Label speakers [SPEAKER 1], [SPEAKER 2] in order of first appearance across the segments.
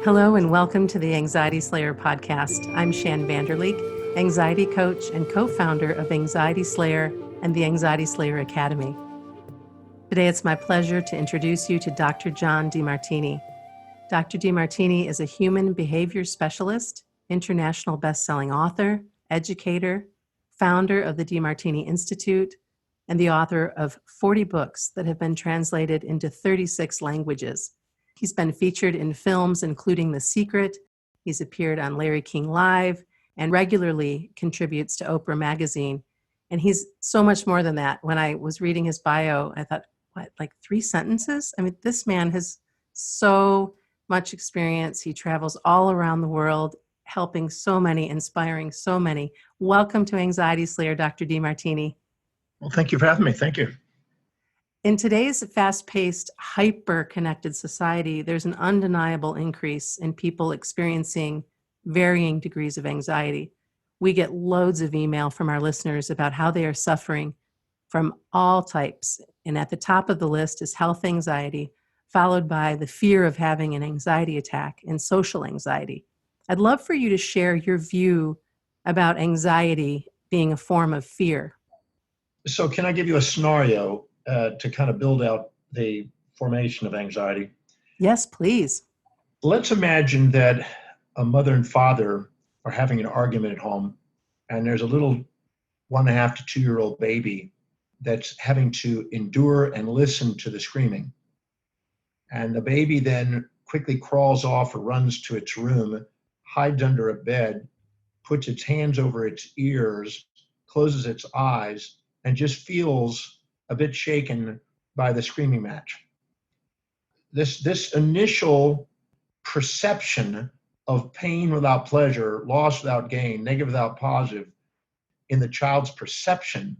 [SPEAKER 1] Hello and welcome to the Anxiety Slayer podcast. I'm Shann, anxiety coach and co-founder of Anxiety Slayer and the Anxiety Slayer Academy. Today it's my pleasure to introduce you to Dr. John Demartini. Dr. Demartini is a human behavior specialist, international best-selling author, educator, founder of the Demartini Institute, and the author of 40 books that have been translated into 36 languages. He's been featured in films including The Secret. He's appeared on Larry King Live and regularly contributes to Oprah Magazine. And he's so much more than that. When I was reading his bio, I thought, what, like 3 sentences? I mean, this man has so much experience. He travels all around the world, helping so many, inspiring so many. Welcome to Anxiety Slayer, Dr. Demartini.
[SPEAKER 2] Well, thank you for having me. Thank you.
[SPEAKER 1] In today's fast-paced, hyper-connected society, there's an undeniable increase in people experiencing varying degrees of anxiety. We get loads of email from our listeners about how they are suffering from all types. And at the top of the list is health anxiety, followed by the fear of having an anxiety attack and social anxiety. I'd love for you to share your view about anxiety being a form of fear.
[SPEAKER 2] So can I give you a scenario to kind of build out the formation of anxiety?
[SPEAKER 1] Yes, please.
[SPEAKER 2] Let's imagine that a mother and father are having an argument at home, and there's a little 1.5 to 2-year-old baby that's having to endure and listen to the screaming. And the baby then quickly crawls off or runs to its room, hides under a bed, puts its hands over its ears, closes its eyes, and just feels a bit shaken by the screaming match. This initial perception of pain without pleasure, loss without gain, negative without positive, in the child's perception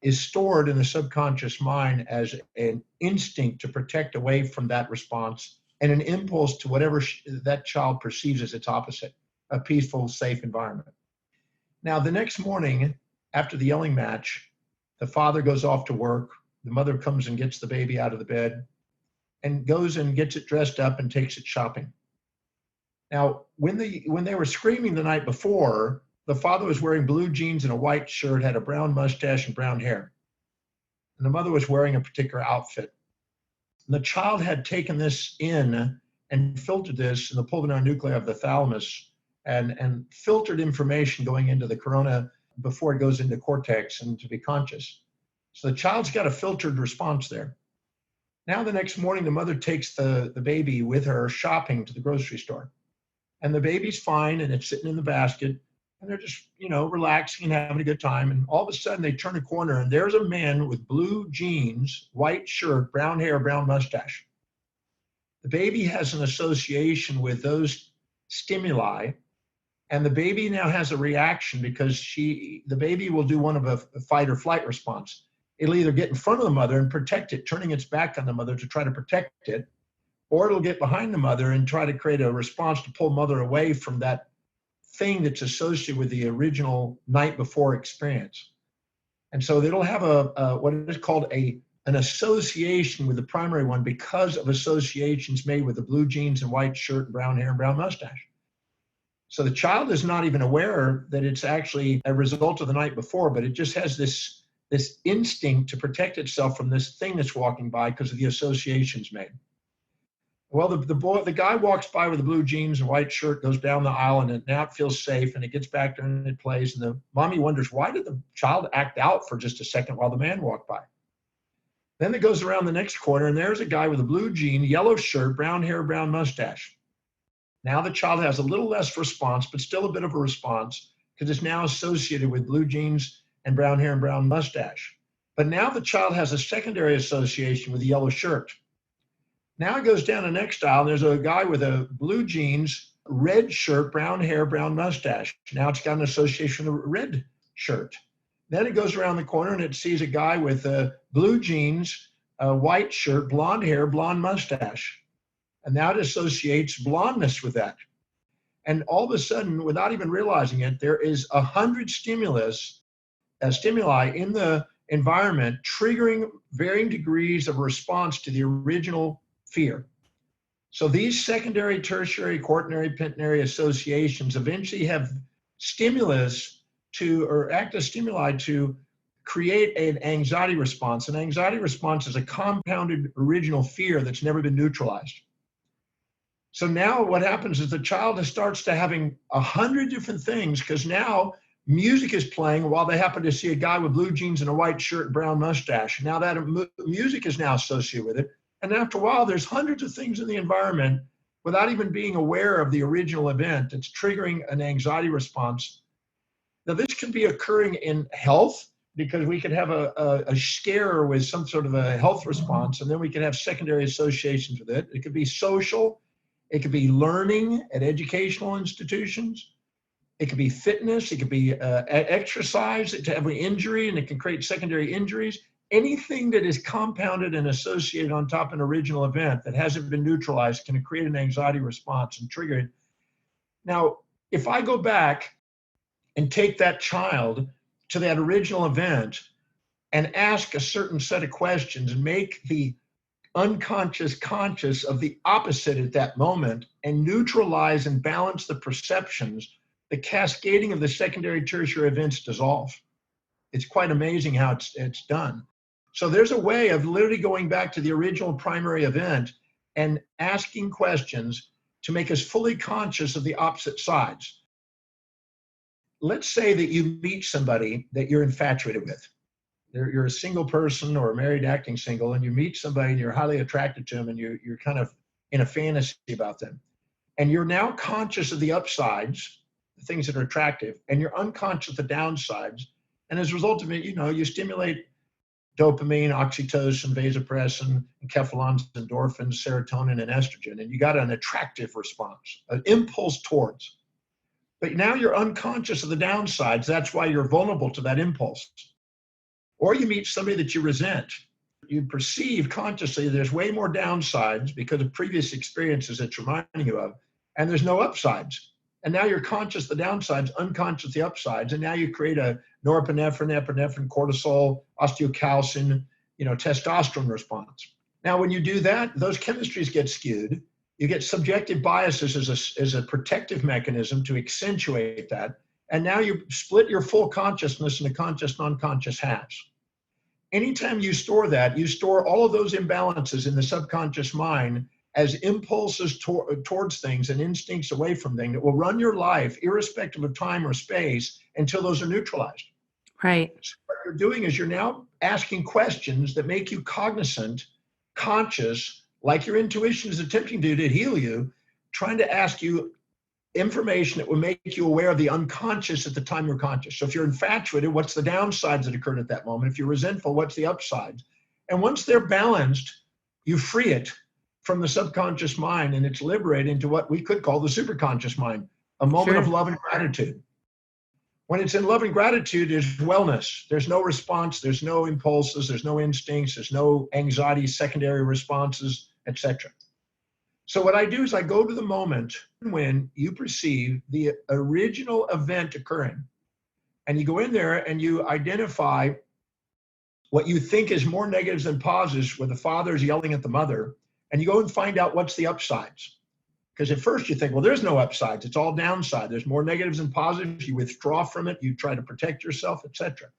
[SPEAKER 2] is stored in the subconscious mind as an instinct to protect away from that response and an impulse to whatever that child perceives as its opposite, a peaceful, safe environment. Now, the next morning, after the yelling match, the father goes off to work. The mother comes and gets the baby out of the bed and goes and gets it dressed up and takes it shopping. Now, when they were screaming the night before, the father was wearing blue jeans and a white shirt, had a brown mustache and brown hair. And the mother was wearing a particular outfit. And the child had taken this in and filtered this in the pulmonary nuclei of the thalamus and filtered information going into the corona before it goes into cortex and to be conscious. So the child's got a filtered response there. Now the next morning, the mother takes the baby with her shopping to the grocery store. And the baby's fine and it's sitting in the basket and they're just, relaxing and having a good time. And all of a sudden they turn a corner and there's a man with blue jeans, white shirt, brown hair, brown mustache. The baby has an association with those stimuli. And the baby now has a reaction because the baby will do one of a fight or flight response. It'll either get in front of the mother and protect it, turning its back on the mother to try to protect it, or it'll get behind the mother and try to create a response to pull mother away from that thing that's associated with the original night before experience. And so it'll have what is called an association with the primary one because of associations made with the blue jeans and white shirt, and brown hair and brown mustache. So the child is not even aware that it's actually a result of the night before, but it just has this instinct to protect itself from this thing that's walking by because of the associations made. Well, the guy walks by with the blue jeans and white shirt, goes down the aisle, and now it feels safe, and it gets back there and it plays. And the mommy wonders, why did the child act out for just a second while the man walked by? Then it goes around the next corner, and there's a guy with a blue jean, yellow shirt, brown hair, brown mustache. Now the child has a little less response, but still a bit of a response because it's now associated with blue jeans and brown hair and brown mustache. But now the child has a secondary association with the yellow shirt. Now it goes down the next aisle, and there's a guy with a blue jeans, red shirt, brown hair, brown mustache. Now it's got an association with a red shirt. Then it goes around the corner, and it sees a guy with blue jeans, a white shirt, blonde hair, blonde mustache. And now it associates blondness with that. And all of a sudden, without even realizing it, there is 100 stimuli in the environment triggering varying degrees of response to the original fear. So these secondary, tertiary, quaternary, quaternary associations eventually have stimulus to, or act as stimuli to create an anxiety response. An anxiety response is a compounded original fear that's never been neutralized. So now what happens is the child starts to having 100 different things, because now music is playing while they happen to see a guy with blue jeans and a white shirt and brown mustache. Now that music is now associated with it. And after a while, there's hundreds of things in the environment without even being aware of the original event that's triggering an anxiety response. Now, this can be occurring in health, because we could have a scare with some sort of a health response, and then we can have secondary associations with it. It could be social. It could be learning at educational institutions. It could be fitness. It could be exercise to have an injury, and it can create secondary injuries. Anything that is compounded and associated on top of an original event that hasn't been neutralized can create an anxiety response and trigger it. Now, if I go back and take that child to that original event and ask a certain set of questions and make the unconscious conscious of the opposite at that moment and neutralize and balance the perceptions, the cascading of the secondary tertiary events dissolve. It's quite amazing how it's done. So there's a way of literally going back to the original primary event and asking questions to make us fully conscious of the opposite sides. Let's say that you meet somebody that you're infatuated with. You're a single person or a married acting single, and you meet somebody and you're highly attracted to them, and you're kind of in a fantasy about them. And you're now conscious of the upsides, the things that are attractive, and you're unconscious of the downsides. And as a result of it, you stimulate dopamine, oxytocin, vasopressin, enkephalins, endorphins, serotonin, and estrogen. And you got an attractive response, an impulse towards. But now you're unconscious of the downsides. That's why you're vulnerable to that impulse. Or you meet somebody that you resent. You perceive consciously there's way more downsides because of previous experiences it's reminding you of, and there's no upsides. And now you're conscious of the downsides, unconscious of the upsides, and now you create a norepinephrine, epinephrine, cortisol, osteocalcin, testosterone response. Now, when you do that, those chemistries get skewed. You get subjective biases as a protective mechanism to accentuate that. And now you split your full consciousness into conscious, non-conscious halves. Anytime you store that, you store all of those imbalances in the subconscious mind as impulses towards things and instincts away from things that will run your life irrespective of time or space until those are neutralized.
[SPEAKER 1] Right.
[SPEAKER 2] So what you're doing is you're now asking questions that make you cognizant, conscious, like your intuition is attempting to heal you, trying to ask you information that will make you aware of the unconscious at the time you're conscious. So if you're infatuated, what's the downsides that occurred at that moment? If you're resentful, what's the upsides? And once they're balanced, you free it from the subconscious mind, and it's liberated into what we could call the superconscious mind, a moment of love and gratitude. When it's in love and gratitude, there's wellness. There's no response. There's no impulses. There's no instincts. There's no anxiety, secondary responses, etc. So what I do is I go to the moment when you perceive the original event occurring, and you go in there and you identify what you think is more negatives than positives, where the father is yelling at the mother, and you go and find out what's the upsides. Because at first you think, well, there's no upsides. It's all downside. There's more negatives than positives. You withdraw from it. You try to protect yourself, etc.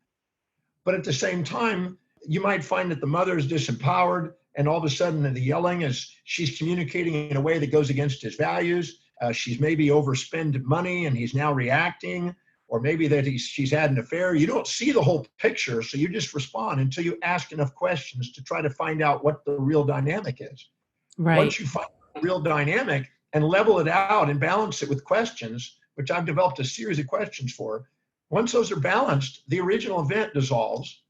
[SPEAKER 2] But at the same time, you might find that the mother is disempowered, and all of a sudden the yelling is she's communicating in a way that goes against his values. She's maybe overspent money and he's now reacting, or maybe that she's had an affair. You don't see the whole picture, so you just respond until you ask enough questions to try to find out what the real dynamic is.
[SPEAKER 1] Right.
[SPEAKER 2] Once you find the real dynamic and level it out and balance it with questions, which I've developed a series of questions for, once those are balanced, the original event dissolves.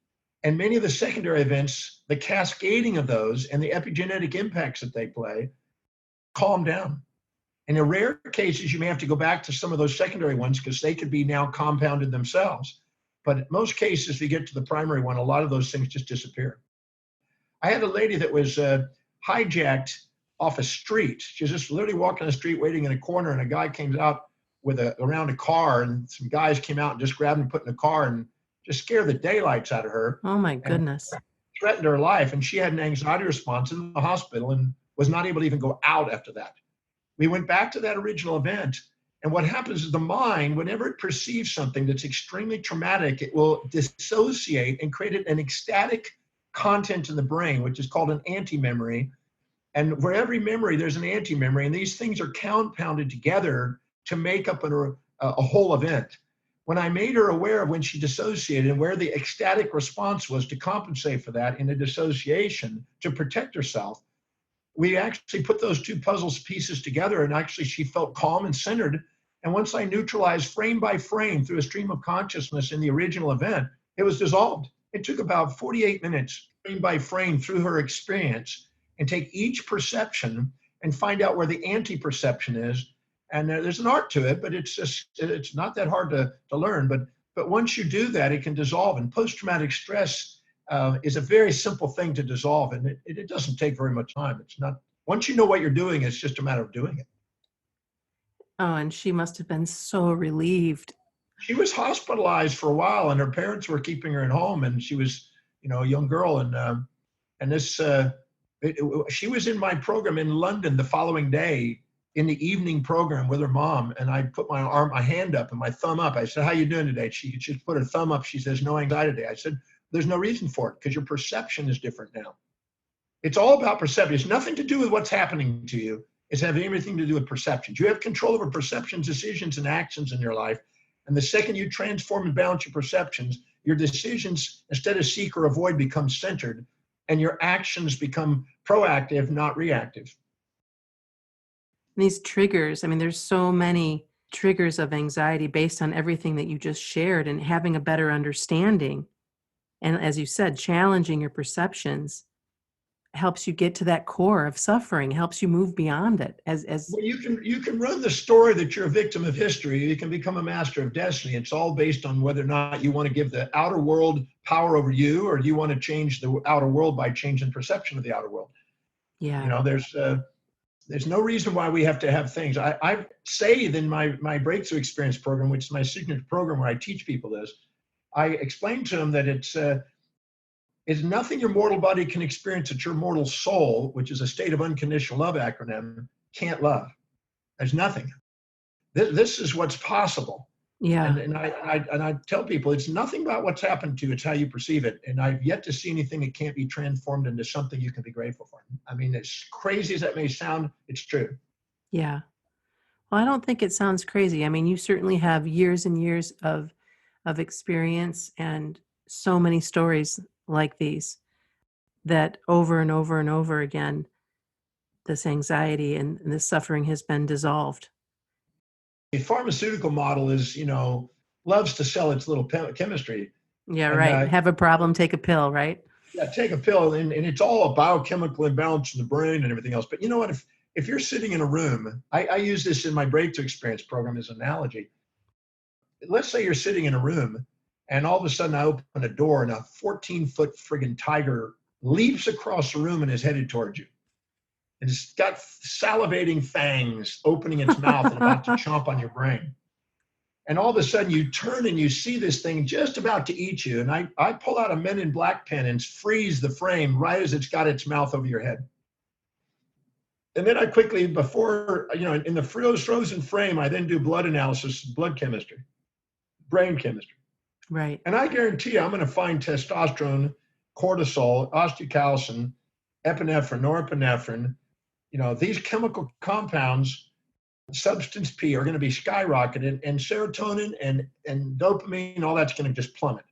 [SPEAKER 2] And many of the secondary events, the cascading of those and the epigenetic impacts that they play, calm down. In the rare cases, you may have to go back to some of those secondary ones because they could be now compounded themselves. But in most cases, if you get to the primary one, a lot of those things just disappear. I had a lady that was hijacked off a street. She was just literally walking on the street, waiting in a corner, and a guy came out around a car, and some guys came out and just grabbed him and put in the car and just scared the daylights out of her.
[SPEAKER 1] Oh my goodness.
[SPEAKER 2] Threatened her life, and she had an anxiety response in the hospital and was not able to even go out after that. We went back to that original event. And what happens is the mind, whenever it perceives something that's extremely traumatic, it will dissociate and create an ecstatic content in the brain, which is called an anti-memory. And for every memory, there's an anti-memory. And these things are compounded together to make up a whole event. When I made her aware of when she dissociated and where the ecstatic response was to compensate for that in a dissociation to protect herself, we actually put those two puzzle pieces together, and actually she felt calm and centered. And once I neutralized frame by frame through a stream of consciousness in the original event, it was dissolved. It took about 48 minutes, frame by frame, through her experience, and take each perception and find out where the anti-perception is. And there's an art to it, but it's not that hard to learn. But once you do that, it can dissolve. And post-traumatic stress is a very simple thing to dissolve, and it doesn't take very much time. It's not, once you know what you're doing, it's just a matter of doing it.
[SPEAKER 1] Oh, and she must have been so relieved.
[SPEAKER 2] She was hospitalized for a while, and her parents were keeping her at home, and she was, a young girl, and this she was in my program in London the following day in the evening program with her mom, and I put my hand up and my thumb up. I said, "How you doing today?" She just put her thumb up. She says, "No anxiety today." I said, "There's no reason for it, because your perception is different now." It's all about perception. It's nothing to do with what's happening to you. It's having everything to do with perceptions. You have control over perceptions, decisions, and actions in your life. And the second you transform and balance your perceptions, your decisions, instead of seek or avoid, become centered, and your actions become proactive, not reactive.
[SPEAKER 1] These triggers, I mean, there's so many triggers of anxiety based on everything that you just shared, and having a better understanding. And as you said, challenging your perceptions helps you get to that core of suffering, helps you move beyond it.
[SPEAKER 2] Well, you can run the story that you're a victim of history. You can become a master of destiny. It's all based on whether or not you want to give the outer world power over you, or do you want to change the outer world by changing perception of the outer world.
[SPEAKER 1] Yeah.
[SPEAKER 2] There's no reason why we have to have things. I say in my breakthrough experience program, which is my signature program where I teach people this, I explain to them that it's nothing your mortal body can experience that your mortal soul, which is a state of unconditional love acronym, can't love. There's nothing. This is what's possible.
[SPEAKER 1] Yeah.
[SPEAKER 2] And I tell people, it's nothing about what's happened to you, it's how you perceive it. And I've yet to see anything that can't be transformed into something you can be grateful for. I mean, as crazy as that may sound, it's true.
[SPEAKER 1] Yeah. Well, I don't think it sounds crazy. I mean, you certainly have years and years of experience and so many stories like these, that over and over and over again, this anxiety and this suffering has been dissolved.
[SPEAKER 2] The pharmaceutical model is, loves to sell its little chemistry.
[SPEAKER 1] Yeah,
[SPEAKER 2] And,
[SPEAKER 1] right. Have a problem, take a pill, right?
[SPEAKER 2] Yeah, take a pill, and it's all a biochemical imbalance in the brain and everything else. But you know what? If you're sitting in a room, I use this in my breakthrough experience program as an analogy. Let's say you're sitting in a room, and all of a sudden I open a door, and a 14-foot friggin' tiger leaps across the room and is headed towards you. And it's got salivating fangs opening its mouth and about to chomp on your brain. And all of a sudden you turn and you see this thing just about to eat you. And I pull out a Men in Black pen and freeze the frame right as it's got its mouth over your head. And then I quickly, before, in the frozen frame, I then do blood analysis, blood chemistry, brain chemistry.
[SPEAKER 1] Right.
[SPEAKER 2] And I guarantee you, I'm going to find testosterone, cortisol, osteocalcin, epinephrine, norepinephrine. These chemical compounds, substance P, are going to be skyrocketed, and serotonin and dopamine, all that's going to just plummet.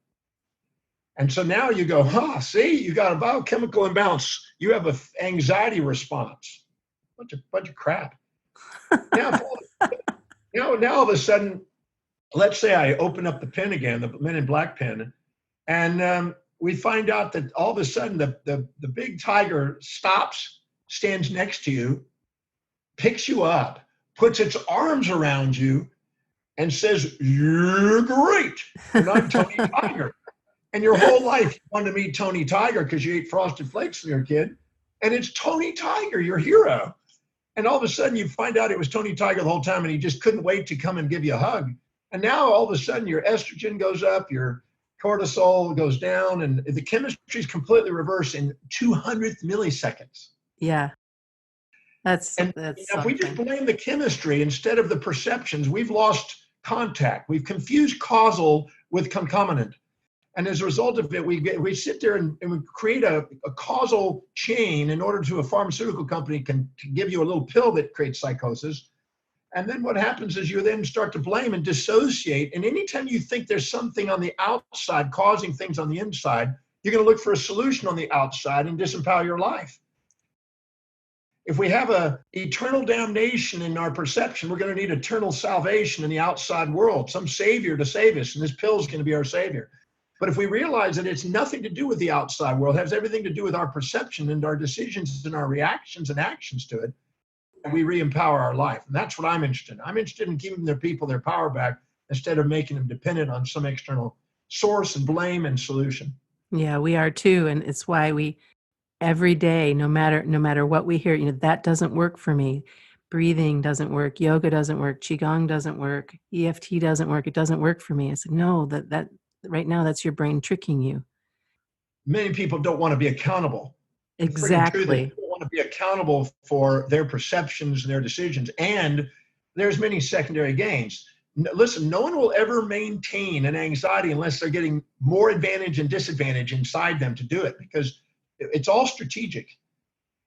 [SPEAKER 2] And so now you go, see, you got a biochemical imbalance. You have an anxiety response. Bunch of crap. Now all of a sudden, let's say I open up the pen again, the Men in Black pen, and we find out that all of a sudden the big tiger stops, stands next to you, picks you up, puts its arms around you, and says, "You're great, and I'm Tony Tiger." And your whole life you wanted to meet Tony Tiger because you ate Frosted Flakes when you were a kid, and it's Tony Tiger, your hero. And all of a sudden you find out it was Tony Tiger the whole time, and he just couldn't wait to come and give you a hug. And now all of a sudden your estrogen goes up, your cortisol goes down, and the chemistry is completely reversed in 200th milliseconds.
[SPEAKER 1] Yeah.
[SPEAKER 2] And
[SPEAKER 1] That's
[SPEAKER 2] if we just
[SPEAKER 1] something.
[SPEAKER 2] blame the chemistry instead of the perceptions, we've lost contact. We've confused causal with concomitant. And as a result of it, we sit there and we create a causal chain in order to a pharmaceutical company can give you a little pill that creates psychosis. And then what happens is you then start to blame and dissociate. And anytime you think there's something on the outside causing things on the inside, you're going to look for a solution on the outside and disempower your life. If we have a eternal damnation in our perception, we're going to need eternal salvation in the outside world, some savior to save us, and this pill is going to be our savior. But if we realize that it's nothing to do with the outside world, it has everything to do with our perception and our decisions and our reactions and actions to it, we re-empower our life. And that's what I'm interested in. I'm interested in giving the people their power back instead of making them dependent on some external source and blame and solution.
[SPEAKER 1] Yeah, we are too. And it's why we every day, no matter what we hear, that doesn't work for me. Breathing doesn't work, yoga doesn't work, qigong doesn't work, EFT doesn't work, it doesn't work for me. I said, no, that right now that's your brain tricking you.
[SPEAKER 2] Many people don't want to be accountable. The freaking truth is,
[SPEAKER 1] Exactly.
[SPEAKER 2] people want to be accountable for their perceptions and their decisions. And there's many secondary gains. Listen, no one will ever maintain an anxiety unless they're getting more advantage and disadvantage inside them to do it, because it's all strategic.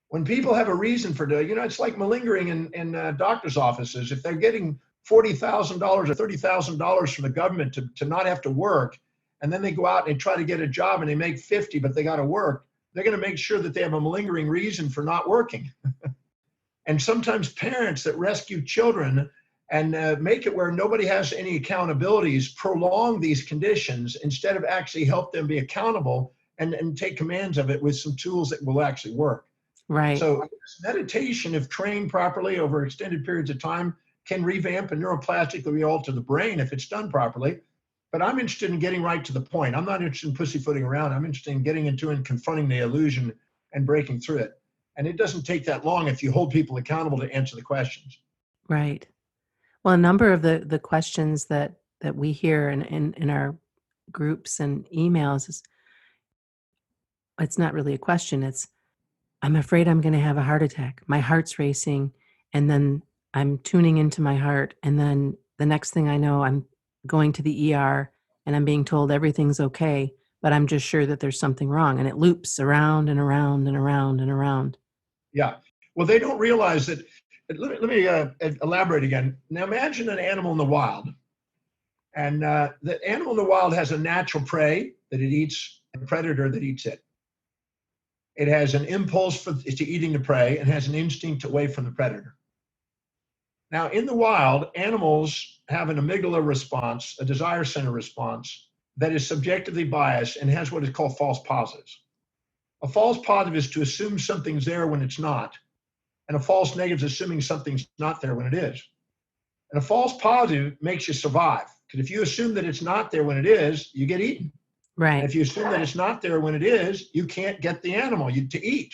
[SPEAKER 2] When people have a reason for doing, it's like malingering in doctor's offices. If they're getting $40,000 or $30,000 from the government to not have to work, and then they go out and try to get a job and they make 50, but they got to work, they're going to make sure that they have a malingering reason for not working. And sometimes parents that rescue children and make it where nobody has any accountabilities prolong these conditions instead of actually help them be accountable and take commands of it with some tools that will actually work.
[SPEAKER 1] Right.
[SPEAKER 2] So meditation, if trained properly over extended periods of time, can revamp and neuroplastically alter the brain if it's done properly. But I'm interested in getting right to the point. I'm not interested in pussyfooting around. I'm interested in getting into and confronting the illusion and breaking through it. And it doesn't take that long if you hold people accountable to answer the questions.
[SPEAKER 1] Right. Well, a number of the questions that we hear in our groups and emails is, it's not really a question. It's, I'm afraid I'm going to have a heart attack. My heart's racing, and then I'm tuning into my heart, and then the next thing I know, I'm going to the ER and I'm being told everything's okay, but I'm just sure that there's something wrong, and it loops around and around and around and around.
[SPEAKER 2] Yeah. Well, they don't realize that. Let me elaborate again. Now, imagine an animal in the wild. And the animal in the wild has a natural prey that it eats and a predator that eats it. It has an impulse to eating the prey and has an instinct away from the predator. Now, in the wild, animals have an amygdala response, a desire center response, that is subjectively biased and has what is called false positives. A false positive is to assume something's there when it's not, and a false negative is assuming something's not there when it is. And a false positive makes you survive, because if you assume that it's not there when it is, you get eaten.
[SPEAKER 1] Right.
[SPEAKER 2] And if you assume that it's not there when it is, you can't get the animal to eat.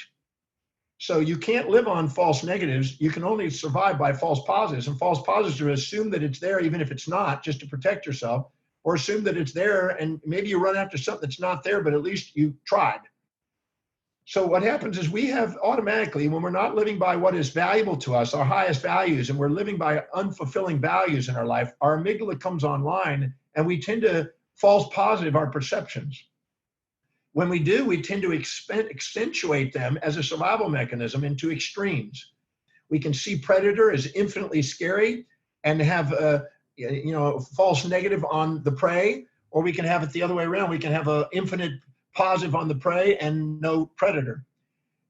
[SPEAKER 2] So you can't live on false negatives. You can only survive by false positives. And false positives are assume that it's there even if it's not, just to protect yourself, or assume that it's there and maybe you run after something that's not there, but at least you tried. So what happens is we have automatically, when we're not living by what is valuable to us, our highest values, and we're living by unfulfilling values in our life, our amygdala comes online and we tend to false positive our perceptions. When we do, we tend to accentuate them as a survival mechanism into extremes. We can see predator as infinitely scary and have a false negative on the prey, or we can have it the other way around. We can have an infinite positive on the prey and no predator.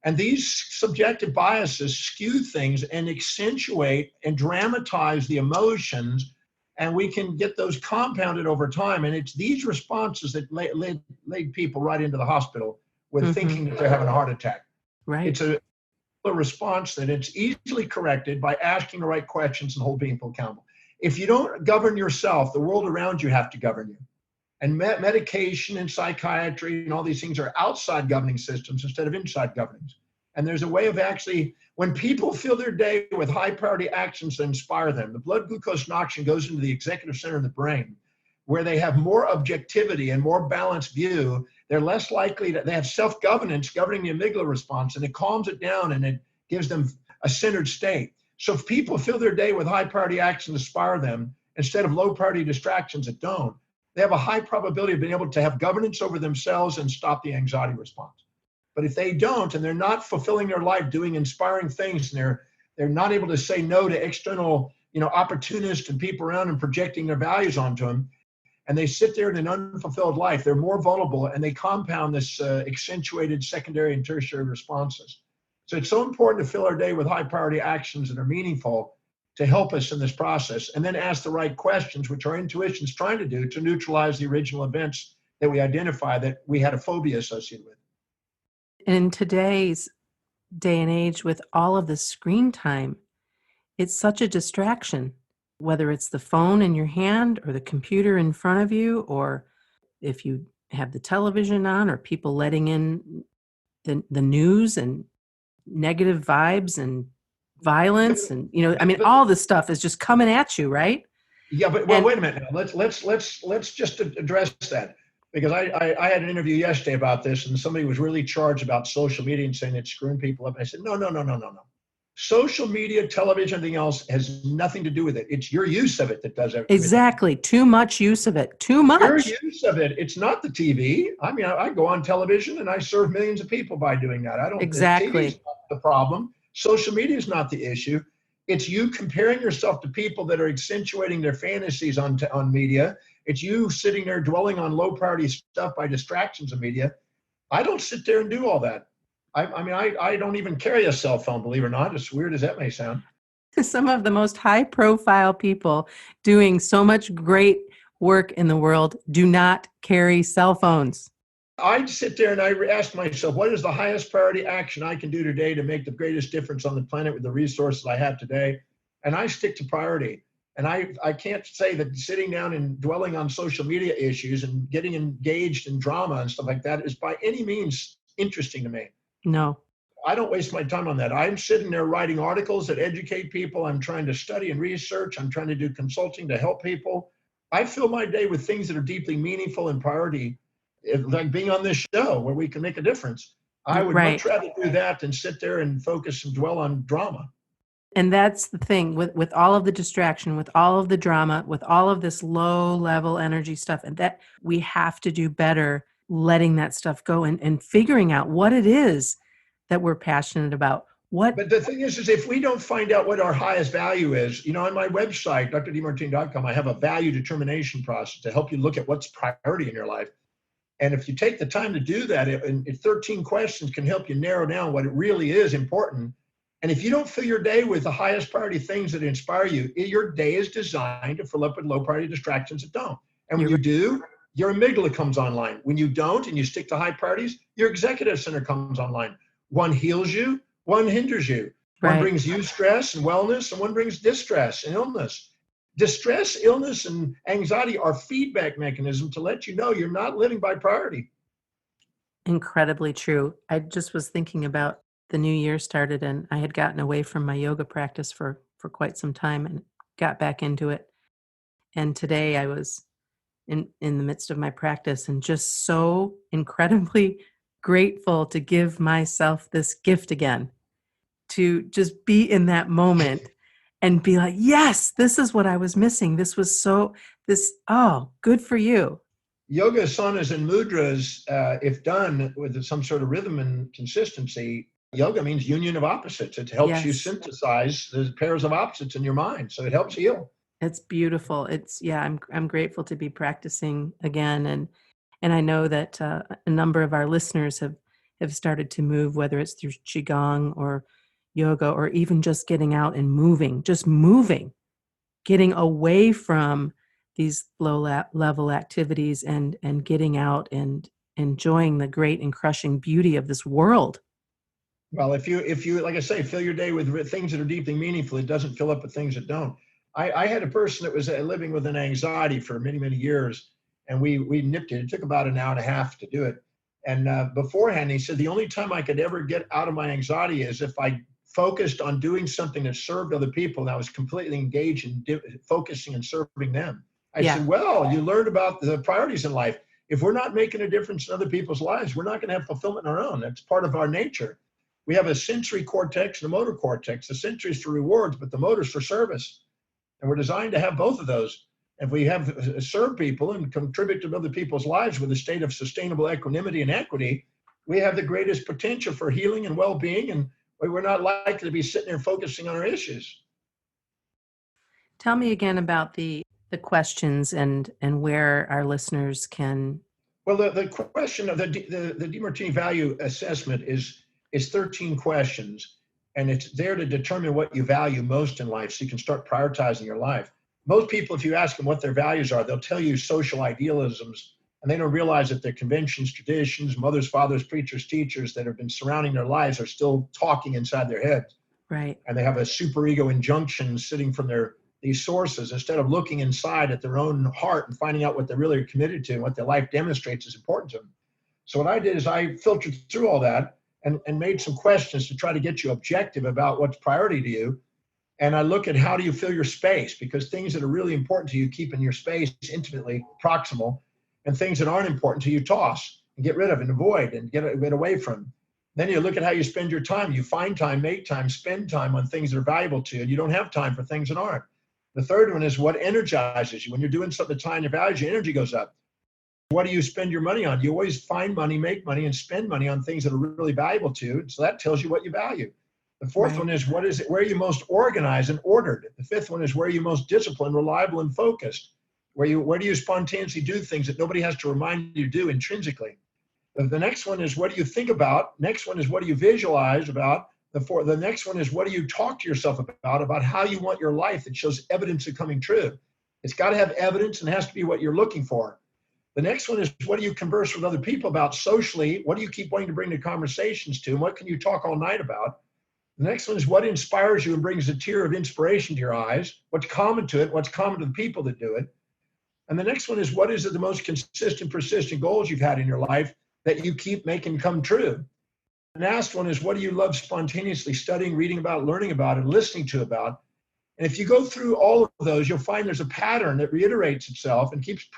[SPEAKER 2] And these subjective biases skew things and accentuate and dramatize the emotions, and we can get those compounded over time. And it's these responses that lead people right into the hospital with thinking that they're having a heart attack.
[SPEAKER 1] Right.
[SPEAKER 2] It's a response that it's easily corrected by asking the right questions and holding people accountable. If you don't govern yourself, the world around you have to govern you. And medication and psychiatry and all these things are outside governing systems instead of inside governings. And there's a way of actually, when people fill their day with high priority actions that inspire them, the blood glucose oxygen goes into the executive center of the brain, where they have more objectivity and more balanced view. They're less likely they have self-governance governing the amygdala response, and it calms it down and it gives them a centered state. So if people fill their day with high priority actions that inspire them instead of low priority distractions that don't, they have a high probability of being able to have governance over themselves and stop the anxiety response. But if they don't, and they're not fulfilling their life doing inspiring things, and they're not able to say no to external, opportunists and people around and projecting their values onto them, and they sit there in an unfulfilled life, they're more vulnerable, and they compound this accentuated secondary and tertiary responses. So it's so important to fill our day with high priority actions that are meaningful to help us in this process, and then ask the right questions, which our intuition's trying to do to neutralize the original events that we identify that we had a phobia associated with.
[SPEAKER 1] In today's day and age, with all of the screen time, it's such a distraction, whether it's the phone in your hand or the computer in front of you, or if you have the television on, or people letting in the news and negative vibes and violence, and all this stuff is just coming at you, right?
[SPEAKER 2] Yeah, but wait a minute now. Let's just address that, because I had an interview yesterday about this, and somebody was really charged about social media and saying it's screwing people up. And I said, no. Social media, television, everything else has nothing to do with it. It's your use of it that does everything.
[SPEAKER 1] Exactly. Too much use of it. Too much.
[SPEAKER 2] Your use of it. It's not the TV. I mean, I go on television and I serve millions of people by doing that. I don't.
[SPEAKER 1] Exactly.
[SPEAKER 2] The TV's not the problem. Social media is not the issue. It's you comparing yourself to people that are accentuating their fantasies on media. It's you sitting there dwelling on low priority stuff by distractions of media. I don't sit there and do all that. I don't even carry a cell phone, believe it or not, as weird as that may sound.
[SPEAKER 1] Some of the most high profile people doing so much great work in the world do not carry cell phones.
[SPEAKER 2] I'd sit there and I ask myself, what is the highest priority action I can do today to make the greatest difference on the planet with the resources I have today? And I stick to priority. And I can't say that sitting down and dwelling on social media issues and getting engaged in drama and stuff like that is by any means interesting to me.
[SPEAKER 1] No.
[SPEAKER 2] I don't waste my time on that. I'm sitting there writing articles that educate people. I'm trying to study and research. I'm trying to do consulting to help people. I fill my day with things that are deeply meaningful and priority, like being on this show where we can make a difference. I would much rather do that than sit there and focus and dwell on drama.
[SPEAKER 1] And that's the thing with all of the distraction, with all of the drama, with all of this low level energy stuff, and that we have to do better letting that stuff go and figuring out what it is that we're passionate about.
[SPEAKER 2] But the thing is if we don't find out what our highest value is, on my website, drdemartini.com, I have a value determination process to help you look at what's priority in your life. And if you take the time to do that, 13 questions can help you narrow down what it really is important. And if you don't fill your day with the highest priority things that inspire you, your day is designed to fill up with low priority distractions that don't. And when you do, your amygdala comes online. When you don't and you stick to high priorities, your executive center comes online. One heals you, one hinders you. One brings you stress and wellness, and one brings distress and illness. Distress, illness, and anxiety are feedback mechanisms to let you know you're not living by priority.
[SPEAKER 1] Incredibly true. I just was thinking about the new year started, and I had gotten away from my yoga practice for quite some time and got back into it. And today I was in the midst of my practice and just so incredibly grateful to give myself this gift again, to just be in that moment and be like, yes, this is what I was missing. This was good for you.
[SPEAKER 2] Yoga asanas and mudras, if done with some sort of rhythm and consistency, yoga means union of opposites. It helps you synthesize the pairs of opposites in your mind. So it helps heal.
[SPEAKER 1] It's beautiful. I'm grateful to be practicing again. And I know that a number of our listeners have started to move, whether it's through Qigong or yoga, or even just getting out and moving, getting away from these low level activities and getting out and enjoying the great and crushing beauty of this world.
[SPEAKER 2] Well, if you, like I say, fill your day with things that are deeply meaningful, it doesn't fill up with things that don't. I had a person that was living with an anxiety for many, many years, and we nipped it. It took about an hour and a half to do it. And beforehand, he said, the only time I could ever get out of my anxiety is if I focused on doing something that served other people, and I was completely engaged in focusing and serving them. I said, well, you learned about the priorities in life. If we're not making a difference in other people's lives, we're not going to have fulfillment in our own. That's part of our nature. We have a sensory cortex and a motor cortex. The sensory is for rewards, but the motor is for service. And we're designed to have both of those. If we have serve people and contribute to other people's lives with a state of sustainable equanimity and equity, we have the greatest potential for healing and well-being, and we're not likely to be sitting there focusing on our issues.
[SPEAKER 1] Tell me again about the questions and where our listeners can.
[SPEAKER 2] Well, the question of the Demartini value assessment is 13 questions, and it's there to determine what you value most in life so you can start prioritizing your life. Most people, if you ask them what their values are, they'll tell you social idealisms, and they don't realize that their conventions, traditions, mothers, fathers, preachers, teachers that have been surrounding their lives are still talking inside their heads.
[SPEAKER 1] Right.
[SPEAKER 2] And they have a superego injunction sitting from these sources instead of looking inside at their own heart and finding out what they're really committed to and what their life demonstrates is important to them. So what I did is I filtered through all that and made some questions to try to get you objective about what's priority to you. And I look at how do you fill your space, because things that are really important to you keep in your space intimately proximal, and things that aren't important to you toss and get rid of and avoid and get away from. Then you look at how you spend your time. You find time, make time, spend time on things that are valuable to you. And you don't have time for things that aren't. The third one is what energizes you. When you're doing something that's tying your values, your energy goes up. What do you spend your money on? You always find money, make money, and spend money on things that are really valuable to you. So that tells you what you value. The fourth one is where are you most organized and ordered? The fifth one is where are you most disciplined, reliable, and focused? Where do you spontaneously do things that nobody has to remind you to do intrinsically? The next one is what do you think about? Next one is what do you visualize about? The next one is what do you talk to yourself about how you want your life that shows evidence of coming true. It's got to have evidence and it has to be what you're looking for. The next one is what do you converse with other people about socially? What do you keep wanting to bring the conversations to? And what can you talk all night about? The next one is what inspires you and brings a tear of inspiration to your eyes? What's common to it? What's common to the people that do it? And the next one is what is the most consistent, persistent goals you've had in your life that you keep making come true? The last one is what do you love spontaneously studying, reading about, learning about, and listening to about? And if you go through all of those, you'll find there's a pattern that reiterates itself and keeps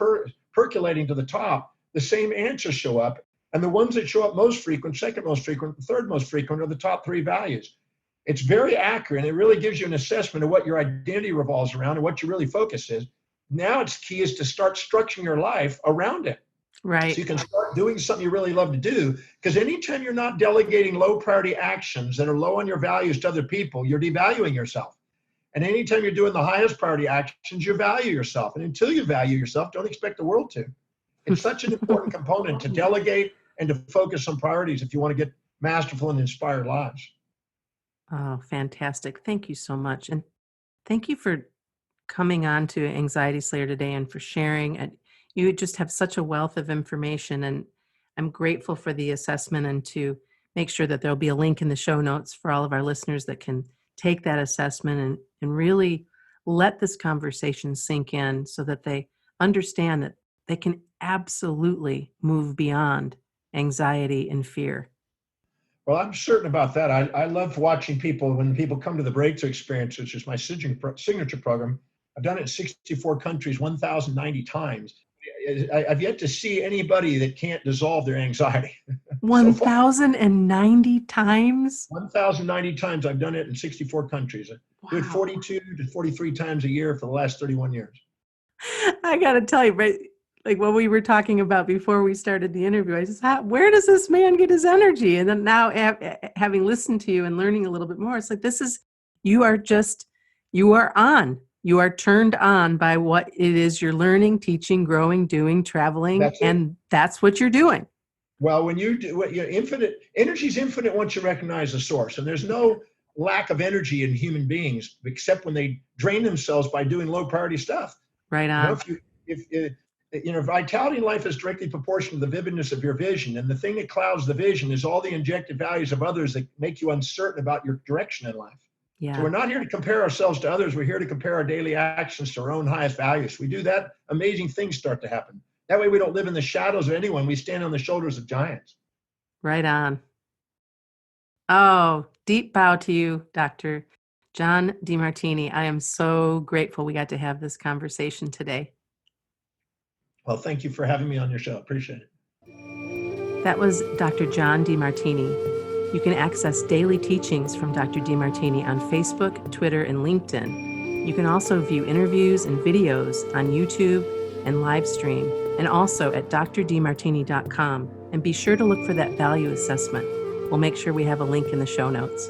[SPEAKER 2] percolating to the top. The same answers show up. And the ones that show up most frequent, second most frequent, third most frequent are the top three values. It's very accurate, and it really gives you an assessment of what your identity revolves around and what your really focus is. Now it's key is to start structuring your life around it.
[SPEAKER 1] Right.
[SPEAKER 2] So you can start doing something you really love to do, because anytime you're not delegating low priority actions that are low on your values to other people, you're devaluing yourself. And anytime you're doing the highest priority actions, you value yourself. And until you value yourself, don't expect the world to. It's such an important component to delegate and to focus on priorities if you want to get masterful and inspired lives.
[SPEAKER 1] Oh, fantastic. Thank you so much. And thank you for coming on to Anxiety Slayer today and for sharing. And you just have such a wealth of information, and I'm grateful for the assessment, and to make sure that there'll be a link in the show notes for all of our listeners that can take that assessment and really let this conversation sink in so that they understand that they can absolutely move beyond anxiety and fear.
[SPEAKER 2] Well, I'm certain about that. I love watching people when people come to the Breakthrough Experience, which is my signature program. I've done it in 64 countries, 1,090 times. I've yet to see anybody that can't dissolve their anxiety.
[SPEAKER 1] 1,090 times?
[SPEAKER 2] 1,090 times I've done it in 64 countries. I do it 42 to 43 times a year for the last 31 years.
[SPEAKER 1] I got to tell you, right? Like what we were talking about before we started the interview, I just, where does this man get his energy? And then now having listened to you and learning a little bit more, it's like, you are turned on by what it is you're learning, teaching, growing, doing, traveling, and that's what you're doing.
[SPEAKER 2] Well, when you do what energy is infinite once you recognize the source, and there's no lack of energy in human beings except when they drain themselves by doing low priority stuff.
[SPEAKER 1] Right on.
[SPEAKER 2] Vitality in life is directly proportional to the vividness of your vision. And the thing that clouds the vision is all the injected values of others that make you uncertain about your direction in life.
[SPEAKER 1] Yeah.
[SPEAKER 2] So we're not here to compare ourselves to others. We're here to compare our daily actions to our own highest values. We do that, amazing things start to happen. That way we don't live in the shadows of anyone. We stand on the shoulders of giants.
[SPEAKER 1] Right on. Oh, deep bow to you, Dr. John Demartini. I am so grateful we got to have this conversation today.
[SPEAKER 2] Well, thank you for having me on your show. Appreciate it.
[SPEAKER 1] That was Dr. John Demartini. You can access daily teachings from Dr. Demartini on Facebook, Twitter, and LinkedIn. You can also view interviews and videos on YouTube and live stream, and also at drdemartini.com. And be sure to look for that value assessment. We'll make sure we have a link in the show notes.